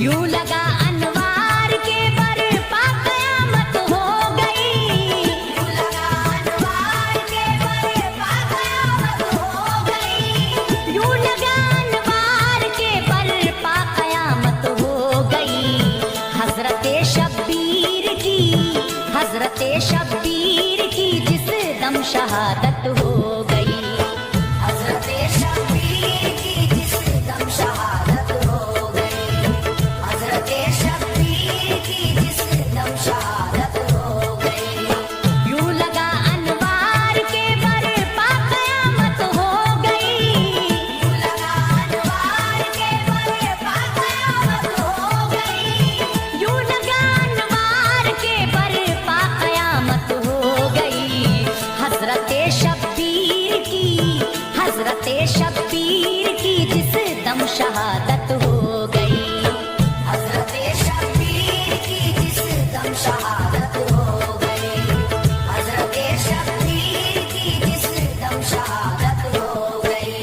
यूं लगा अनवार के बरपा कयामत हो गई, यूं लगा अनवार के बरपा कयामत हो गई, यूं लगा अनवार के बरपा कयामत हो गई। हजरते शब्बीर की, हजरते शब्बीर की जिस दम शहादत हो गई, हजरते शब्बीर की जिस दम शहादत हो गई, हजरते शब्बीर की जिस दम शहादत हो गई। यूं लगा अनवार के बरपा कयामत हो गई, यूं लगा अनवार के बरपा कयामत हो गई, यूं लगा अनवार के बरपा कयामत हो गई। हजरते शब्बीर की, हजरते शब्बीर की जिस दम शहादत हो गई, हजरते शब्बीर की जिस दम शहादत हो गई, हजरते शब्बीर की जिस दम शहादत हो गई।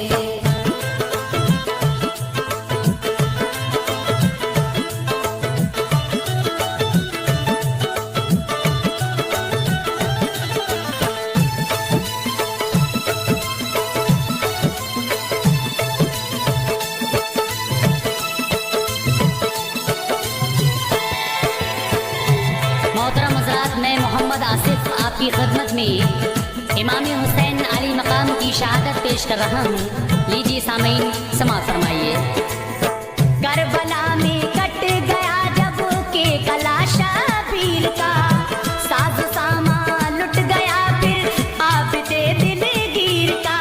मोहतरम हज़रात, मैं मोहम्मद आसिफ आपकी खिदमत में इमाम हुसैन अली मकाम की शहादत पेश कर रहा हूँ। लीजिए सामीन, समाअत फरमाइए। करबला में कट गया जब के गला शबीर का, साज सामा लुट गया फिर आबिदे दिलगीर का,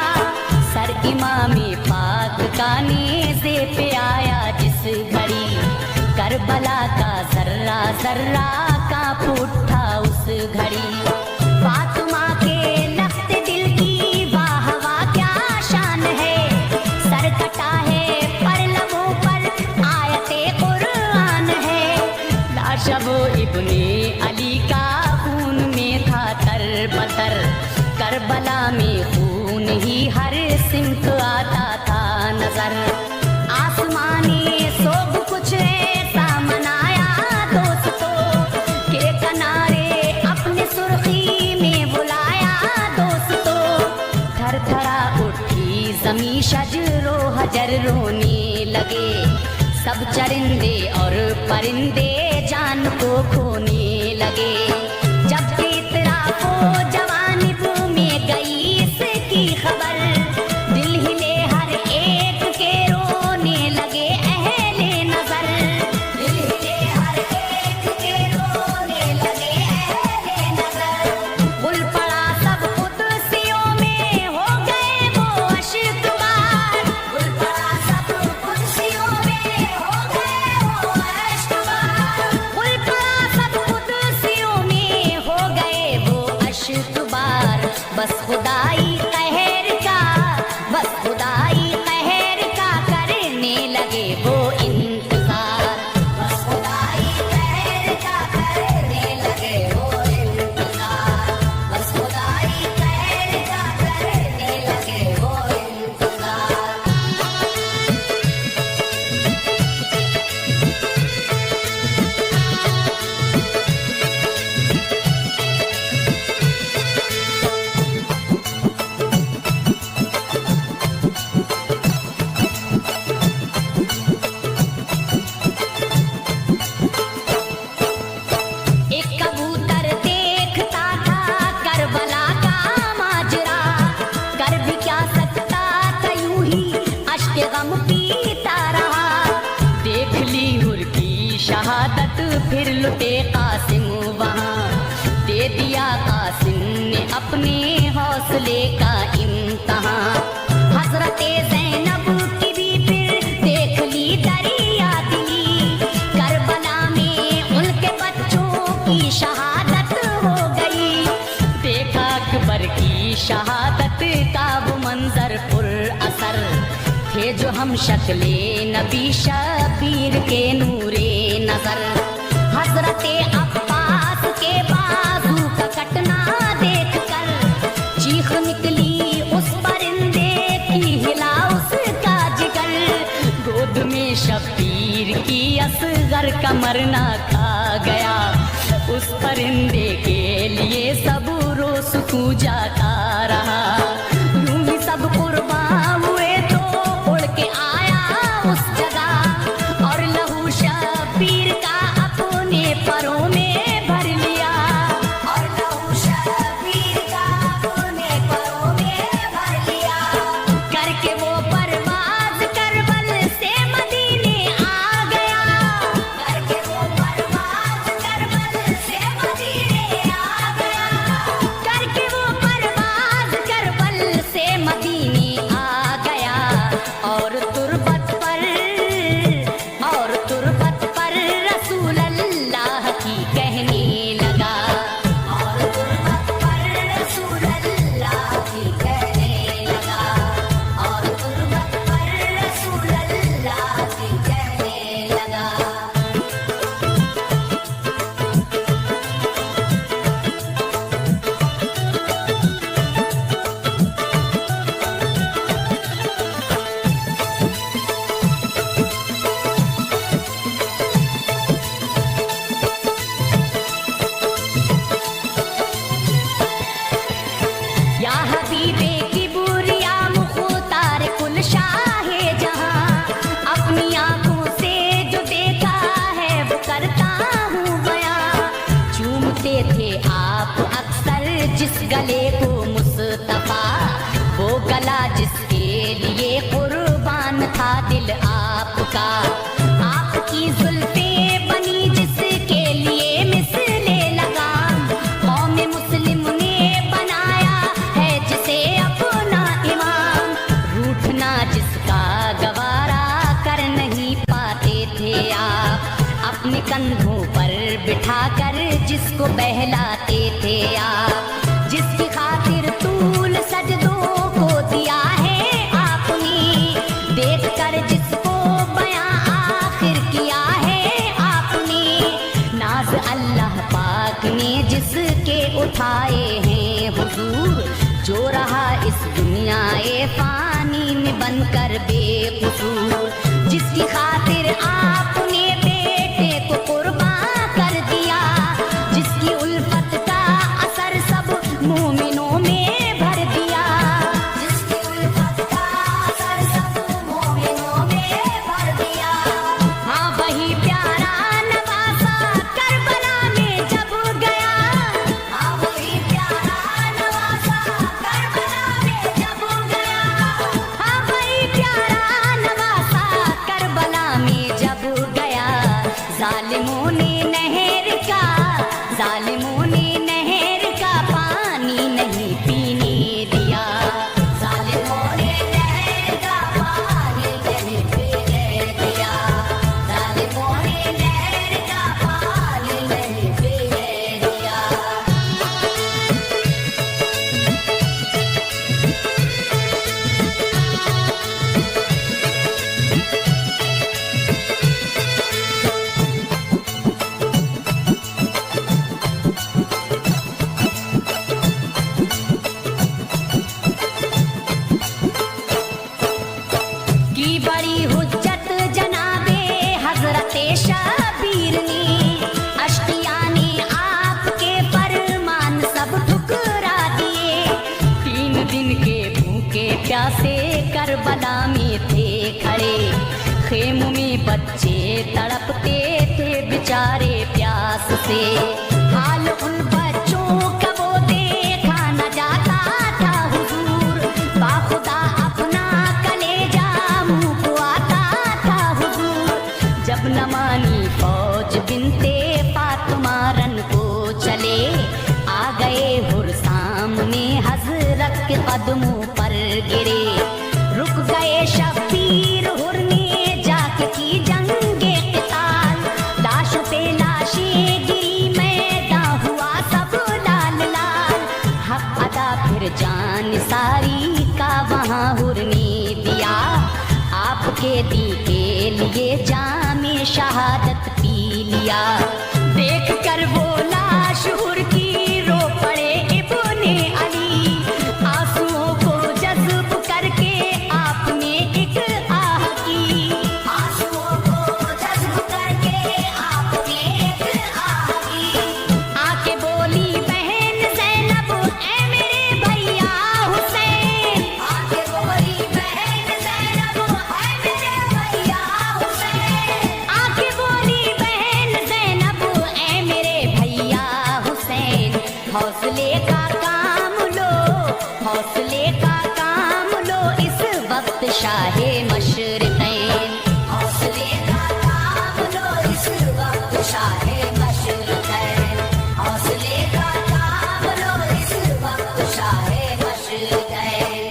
सर इमाम पाक का नेज़े पे आया जिस घड़ी, करबला का जर्रा जर्रा कांप उठा उस घड़ी। फातिमा के लफ्ज़ दिल की वाह वाह क्या शान है, सर कटा है पर लबों पर आयते कुरान है। लाशा वो इब्ने अली का खून में था तर बतर, करबला में खून ही हर सिमत आता था नजर। आसमानी सोब कुछ ऐसा मनाया दोस्तों के किनारे अपने सुर्खी में बुलाया दोस्तों। थर थरा उठी जमी शजरो हजर रोने लगे, सब चरिंदे और परिंदे जान को खोने लगे। जब इतराफो जवानिब में गई इसकी खबर, दिल हिले हर एक के रोने लगे अहले नजर, दिल हिले हर एक के रोने लगे अहले नजर। गुल पड़ा सब कुदसियों में हो गए वो अश्कबार, गुल पड़ा सब कुदसियों में हो गए वो अश्कबार, गुल पड़ा सब कुदसियों में हो गए वो अश्कबार। बस खुदाई कहर का, बस खुदाई कहर का करने लगे वो इंतजार, बस खुदाई कहर का करने लगे वो इंतजार, बस खुदाई कहर का करने लगे वो इंतजार। एक कबूतर देखता था करबला का माजरा, कर भी क्या सकता था यूं ही अश्क गम पीता रहा। देख ली हुर की शहादत फिर लुटे कासिम वहाँ, दे दिया कासिम ने अपने हौसले का इम्तहां। हजरते ज़ैनब की भी फिर देख ली दरिया दिली, करबला में उनके बच्चों की शहादत हो गई। देखा अकबर की शहादत का वो मंजर पुर असर, थे जो हम शक्ले नबी शबीर के नूरे नजर। हजरते अब्बास के बाजू का कटना देख कर चीख निकली उस परिंदे की, हिला उसका जिगर। गोद में शब शब्बीर की असगर का मरना खा गया। उस परिंदे के लिए सब रोज कूजा जाता रहा। यूं ही सब कुर्बान हुए तो उड़ के आया उस जगह और लहू शब्बीर का अपने परों में भर लिया। और लहू शब्बीर का अपने परों में भर लिया। करके वो परवाज़ करबल से मदीने आ गया। करके वो परवाज़ करबल से मदीने आ गया। करके वो परवाज़ करबल से मदीने आ गया। और तुरबत पर रसूल अल्लाह की कहने लगा। और तुरबत पर रसूल अल्लाह की कहने लगा। और तुरबत पर रसूल अल्लाह की कहने लगा। या हबीबे की बुरिया मुख्तार कुल शाहे जहां, अपनी आंखों से जो देखा है वो करता हूँ बयां। चूमते थे आप अक्सर जिस गले को मुस्तफा, वो गला जिसके लिए कुर्बान था दिल आपका। आपकी जुल्फे बनी जिसके लिए मिसले लगाम, कौम मुस्लिम ने बनाया है जिसे अपना इमाम। रूठना जिसका गवारा कर नहीं पाते थे आप, अपने कंधों पर बिठाकर जिसको बहलाते थे आप। जिसकी खातिर तूल सजदों को दिया है आपने, देख कर जिसको बयां आखिर किया है आपने। नाज अल्लाह पाक ने जिसके उठाए हैं हुजूर, जो रहा इस दुनियाए फानी में बनकर बेकसूर। जिसकी खातिर आपने बेटे को कुर्बान कर दिया, जिसकी उल्फत का असर सब मोमिनों में भर दिया। जिसकी उल्फत का असर सब मोमिनों में भर दिया। हाँ वही प्यारा नवासा करबला में जब गया। हाँ वही प्यारा नवासा करबला में जब गया। हाँ वही प्यारा नवासा करबला में जब गया। जालिमों ने नहर का पानी नहीं पीने दिया। जालिमों ने नहर का पानी नहीं पीने दिया। जालिमों ने नहर का पानी नहीं पीने दिया। की बड़ी हुज्जत जनाबे हजरते शब्बीर ने, अश्कियाने आपके फरमान सब ठुकरा दिए। 3 दिन के भूखे प्यासे करबला में थे खड़े, खेमों में बच्चे तड़पते थे बेचारे प्यास से। हाल उन बच्चों का वो देखा न जाता था हुजूर, बाखुदा अपना कलेजा मुंह को आता था हुजूर। जब न मानी फौज बिनते फातिमा रन को चले, आ गए हुर सामने हजरत के कदमों पर गिरे। रुक गए शब्बीर हुर ने जाके की जंगे क़िताल, लाशों पे लाशें गिरी मैदान हुआ सब लाल लाल। हक अदा फिर जान सारी का वहाँ हुर ने दिया, आपके दी के लिए जामे शहादत पी लिया। देख कर वो लाश हुर की रो पड़े इब्ने अली, आंसुओं को जज्ब करके आपने एक आह की। आंसुओं को हौसले का काम लो, हौसले का काम लो, इस वक्त शाहे मशरिक़ैन। हौसले का काम लो, इस वक्त शाहे मशरिक़ैन। हौसले का काम लो, इस वक्त शाहे मशरिक़ैन।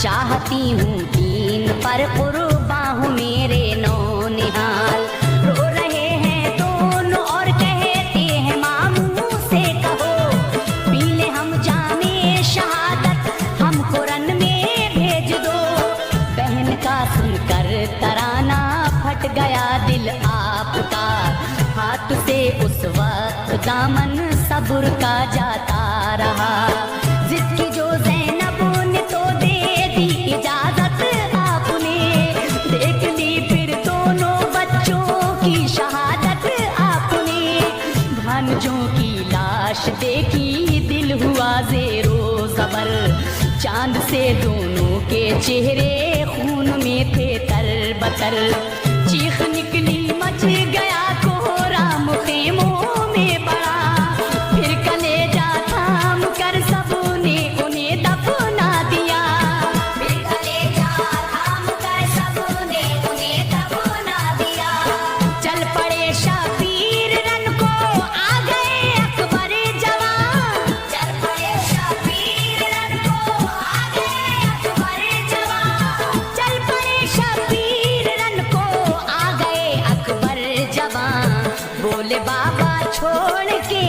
चाहती हूँ दीन पर कुर्बा हूँ मेरे नौनिहाल। रो रहे हैं दोनों और कहते हैं मामू से कहो, पी ले हम जामे शहादत, हमको रन में भेज दो। बहन का सुनकर तराना फट गया दिल आपका, हाथ से उस वक्त दामन सब्र का जाता रहा। जिसकी जो ज़ैनब ने तो दे दी इजाजत आपने, देख ली फिर दोनों बच्चों की शहादत आपने। भांजों की लाश देखी दिल हुआ ज़ेरो ज़बर, चांद से दोनों के चेहरे खून में थे तरबतर। चीख निकली मच गया कोहरा मुखेमों में बड़ा, फिर कलेजा थाम कर सबने उन्हें दफना दिया। फिर कलेजा थाम कर सबने उन्हें दफना दिया। चल पड़े शबीर रन को आ गए अकबर जवान। चल पड़े शबीर रन को आ गए अकबर जवान। चल पड़े शबीर रन को आ गए अकबर जवान। बोले बाबा छोड़ के,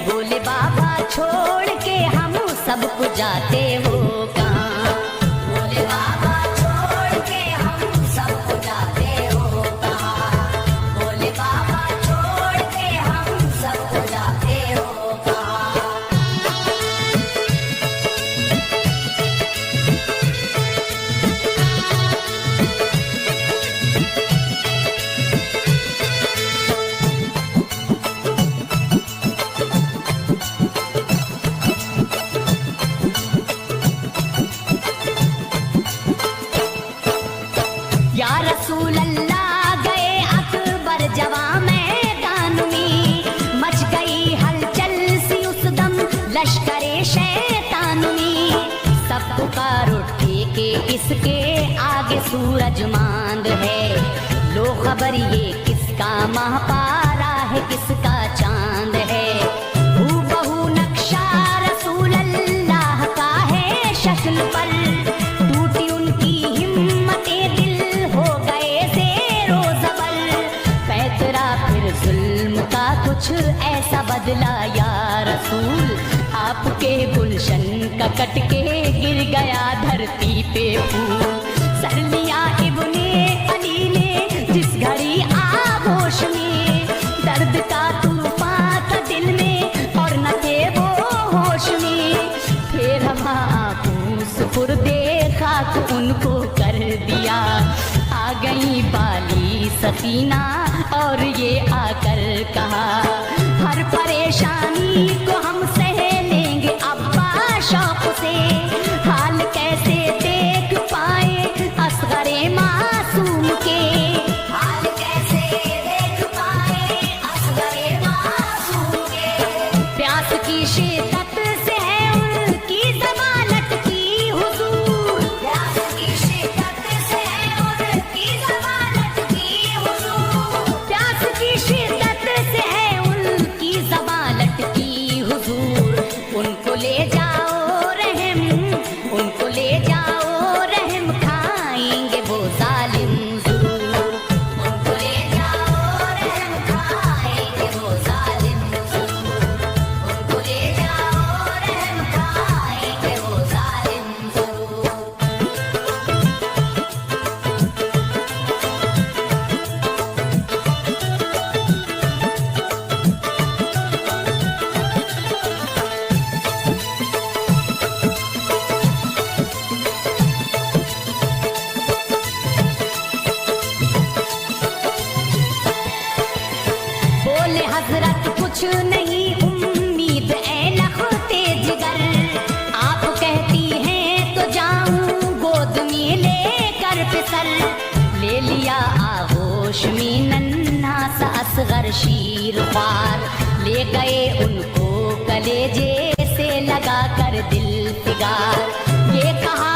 बोले बाबा छोड़ के हम सबको जाते हो कहाँ। बोले बाबा छोड़ के हम सबको जाते हो कहाँ। बोले बाबा छोड़ के हम सबको जाते हो कहाँ। या रसूल अल्लाह गए अकबर जवा मैदान में, मच गई हलचल सी उस दम लश्करे शैतान में। सब पुकार उठे के इसके आगे सूरज मांद है, लो खबर ये किसका माह पारा है किसका चांद है। हूबहू नक्शा रसूल अल्लाह का है शक्ल पर, टूटी उनकी हिम्मतें दिल हो गए ज़ेरो ज़बर। पैतरा फिर जुल्म का कुछ ऐसा बदला या रसूल, आपके गुलशन का कट के गिर गया धरती पे फूल। सर लिया इब्ने अली ने जिस घड़ी आगोश में, दर्द का तूफान था दिल में और न थे वो होश में। फिर हम आंखों सुपुर्दे खाक उनको कर दिया, आ गई बाली सकीना और ये आकर कहा, हर परेशानी को हम सह लेंगे अब्बा शौक से। हाल कैसे देख पाए असगरे मासूम के, हाल कैसे देख पाए असगरे मासूम के। प्यास की शिद्दत से है उनकी ज़मानत की हुजूर, प्यास की शिद्दत से है उनकी ज़मानत की हुजूर। प्यास की शिद्दत से है उनकी ज़मानत की हुजूर। कुछ नहीं उम्मीद ए लखते जिगर, आप कहती हैं तो जाऊं गोद में लेकर फिसल। ले लिया आगोश में नन्हा सा असगर शीर ख्वार, ले गए उनको कलेजे से लगा कर दिल फिगार। ये कहा